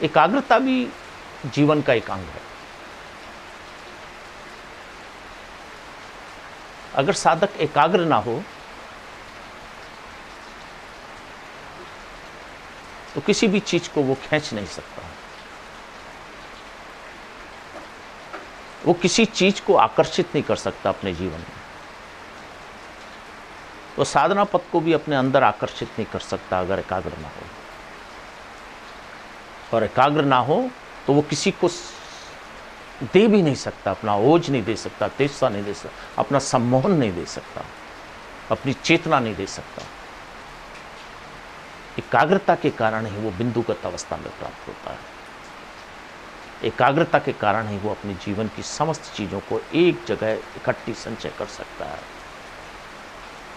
एकाग्रता भी जीवन का एक अंग है। अगर साधक एकाग्र ना हो तो किसी भी चीज को वो खींच नहीं सकता, वो किसी चीज को आकर्षित नहीं कर सकता अपने जीवन में। तो साधना पथ को भी अपने अंदर आकर्षित नहीं कर सकता अगर एकाग्र ना हो। और एकाग्र ना हो तो वो किसी को दे भी नहीं सकता, अपना ओज नहीं दे सकता, तेजसा नहीं दे सकता, अपना सम्मोहन नहीं दे सकता, अपनी चेतना नहीं दे सकता। एकाग्रता के कारण ही वो बिंदुगत अवस्था में प्राप्त होता है। एकाग्रता के कारण ही वो अपने जीवन की समस्त चीजों को एक जगह इकट्ठी संचय कर सकता है।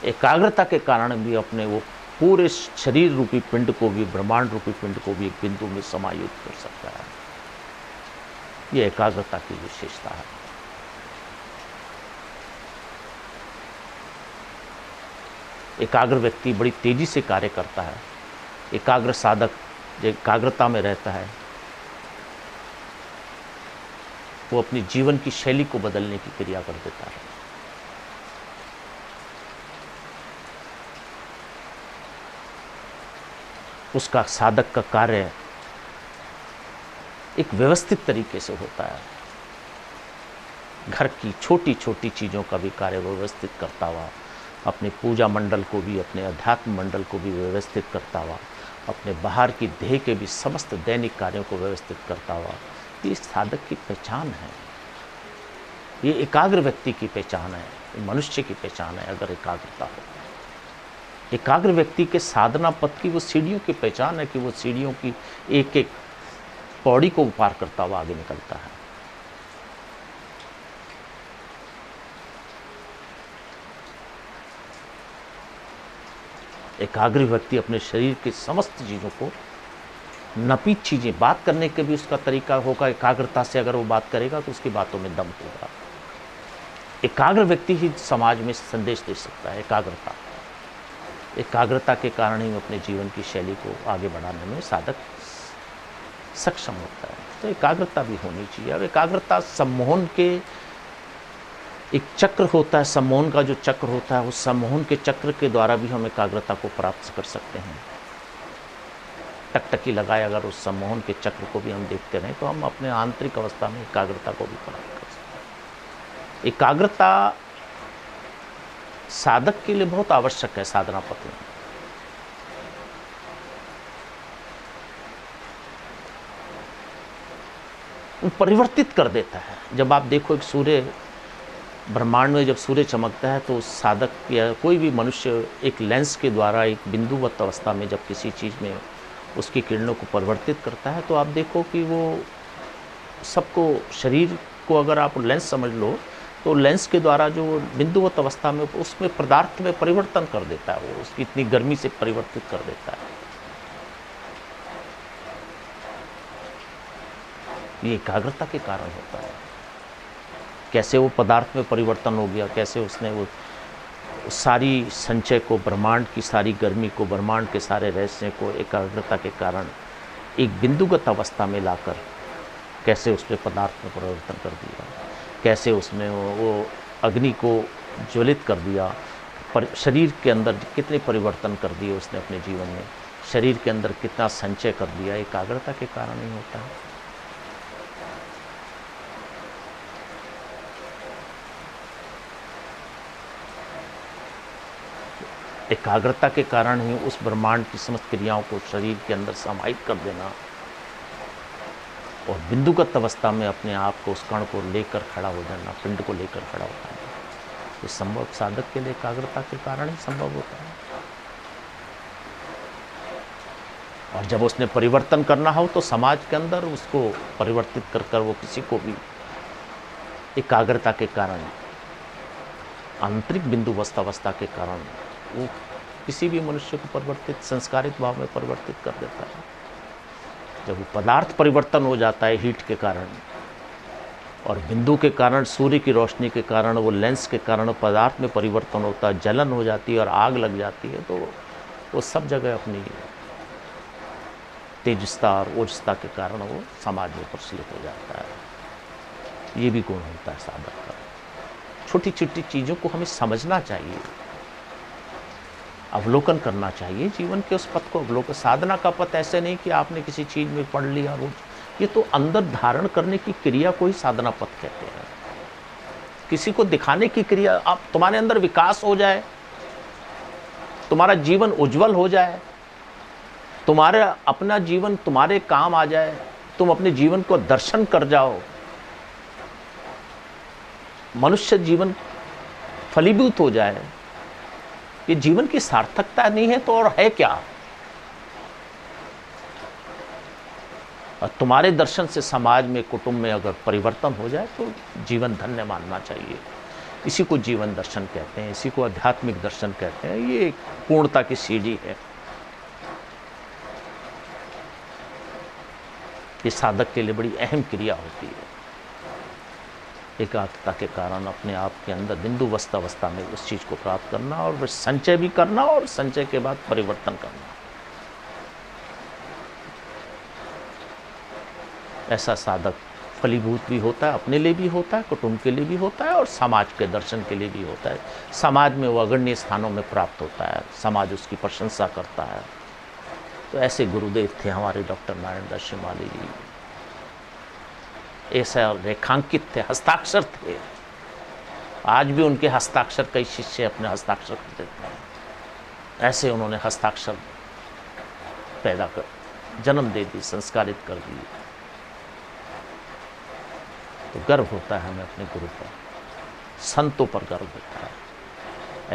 एकाग्रता के कारण भी अपने वो पूरे शरीर रूपी पिंड को भी, ब्रह्मांड रूपी पिंड को भी एक बिंदु में समायोजित कर सकता है। ये एकाग्रता की विशेषता है। एकाग्र व्यक्ति बड़ी तेजी से कार्य करता है। एकाग्र साधक जो एकाग्रता में रहता है वो अपनी जीवन की शैली को बदलने की क्रिया कर देता है। उसका साधक का कार्य एक व्यवस्थित तरीके से होता है। घर की छोटी छोटी चीज़ों का भी कार्य व्यवस्थित करता हुआ, अपने पूजा मंडल को भी, अपने अध्यात्म मंडल को भी व्यवस्थित करता हुआ, अपने बाहर की देह के भी समस्त दैनिक कार्यों को व्यवस्थित करता हुआ, ये साधक की पहचान है। ये एकाग्र व्यक्ति की पहचान है, ये मनुष्य की पहचान है अगर एकाग्रता हो। एकाग्र व्यक्ति के साधना पथ की वो सीढ़ियों की पहचान है कि वो सीढ़ियों की एक एक पौड़ी को पार करता हुआ आगे निकलता है। एकाग्र व्यक्ति अपने शरीर के समस्त चीजों को, नपीत चीजें, बात करने के भी उसका तरीका होगा एकाग्रता से। अगर वो बात करेगा तो उसकी बातों में दम होगा। एकाग्र व्यक्ति ही समाज में संदेश दे सकता है। एकाग्रता के कारण ही अपने जीवन की शैली को आगे बढ़ाने में साधक सक्षम होता है। तो एकाग्रता भी होनी चाहिए। और एकाग्रता सम्मोहन के एक चक्र होता है। सम्मोहन का जो चक्र होता है, उस सम्मोहन के चक्र के द्वारा भी हम एकाग्रता को प्राप्त कर सकते हैं। टकटकी लगाए अगर उस सम्मोहन के चक्र को भी हम देखते रहें तो हम अपने आंतरिक अवस्था में एकाग्रता को भी प्राप्त कर सकते हैं। एकाग्रता साधक के लिए बहुत आवश्यक है। साधना पथ में वो परिवर्तित कर देता है। जब आप देखो एक सूर्य, ब्रह्मांड में जब सूर्य चमकता है तो उस साधक या कोई भी मनुष्य एक लेंस के द्वारा एक बिंदुवत अवस्था में जब किसी चीज़ में उसकी किरणों को परिवर्तित करता है तो आप देखो कि वो सबको, शरीर को अगर आप लेंस समझ लो तो लेंस के द्वारा जो बिंदुवत अवस्था में उसमें पदार्थ में परिवर्तन कर देता है। वो उसकी इतनी गर्मी से परिवर्तित कर देता है। ये एकाग्रता के कारण होता है। कैसे वो पदार्थ में परिवर्तन हो गया, कैसे उसने वो सारी संचय को, ब्रह्मांड की सारी गर्मी को, ब्रह्मांड के सारे रहस्य को एकाग्रता के कारण एक बिंदुगत अवस्था में लाकर कैसे उसमें पदार्थ में परिवर्तन कर दिया, कैसे उसने वो अग्नि को ज्वलित कर दिया, शरीर के अंदर कितने परिवर्तन कर दिए उसने अपने जीवन में, शरीर के अंदर कितना संचय कर दिया, एकाग्रता के कारण ही होता है। एकाग्रता के कारण ही उस ब्रह्मांड की समस्त क्रियाओं को शरीर के अंदर समाहित कर देना और बिंदुगत अवस्था में अपने आप को, उस कण को लेकर खड़ा हो जाना, पिंड को लेकर खड़ा हो जाना, ये संभव साधक के लिए एकाग्रता के कारण ही संभव होता है। और जब उसने परिवर्तन करना हो तो समाज के अंदर उसको परिवर्तित कर कर वो किसी को भी एकाग्रता के कारण, आंतरिक बिंदुवस्त अवस्था के कारण वो किसी भी मनुष्य को परिवर्तित, संस्कारित भाव में परिवर्तित कर देता है। जब वो पदार्थ परिवर्तन हो जाता है हीट के कारण और बिंदु के कारण, सूर्य की रोशनी के कारण, वो लेंस के कारण पदार्थ में परिवर्तन होता है, जलन हो जाती है और आग लग जाती है, तो वो सब जगह अपनी तेजस्ता और ओजस्ता के कारण वो समाज में प्रचलित हो जाता है। ये भी गुण होता है साधक का। छोटी छोटी चीज़ों को हमें समझना चाहिए, अवलोकन करना चाहिए, जीवन के उस पथ को अवलोकन। साधना का पथ ऐसे नहीं कि आपने किसी चीज़ में पढ़ लिया रोज, ये तो अंदर धारण करने की क्रिया को ही साधना पथ कहते हैं। किसी को दिखाने की क्रिया, आप तुम्हारे अंदर विकास हो जाए, तुम्हारा जीवन उज्जवल हो जाए, तुम्हारे अपना जीवन तुम्हारे काम आ जाए, तुम अपने जीवन को दर्शन कर जाओ, मनुष्य जीवन फलीभूत हो जाए, ये जीवन की सार्थकता नहीं है तो और है क्या। और तुम्हारे दर्शन से समाज में, कुटुंब में अगर परिवर्तन हो जाए तो जीवन धन्य मानना चाहिए। इसी को जीवन दर्शन कहते हैं, इसी को आध्यात्मिक दर्शन कहते हैं। ये एक पूर्णता की सीढ़ी है। ये साधक के लिए बड़ी अहम क्रिया होती है। एकाग्रता के कारण अपने आप के अंदर बिंदुवस्त अवस्था में उस चीज़ को प्राप्त करना और संचय भी करना और संचय के बाद परिवर्तन करना। ऐसा साधक फलीभूत भी होता है, अपने लिए भी होता है, कुटुंब के लिए भी होता है और समाज के दर्शन के लिए भी होता है। समाज में वो अग्रणी स्थानों में प्राप्त होता है, समाज उसकी प्रशंसा करता है। तो ऐसे गुरुदेव थे हमारे डॉक्टर नारायण दास श्रीमाली जी। ऐसा रेखांकित थे, हस्ताक्षर थे। आज भी उनके हस्ताक्षर कई शिष्य अपने हस्ताक्षर कर देते हैं। ऐसे उन्होंने हस्ताक्षर पैदा कर, जन्म दे दी, संस्कारित कर दी। तो गर्व होता है हमें अपने गुरु पर, संतों पर गर्व होता है।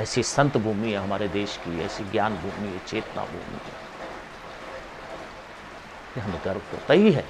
ऐसी संत भूमि है हमारे देश की, ऐसी ज्ञान भूमि है, चेतना भूमि है, हमें गर्व होता ही है।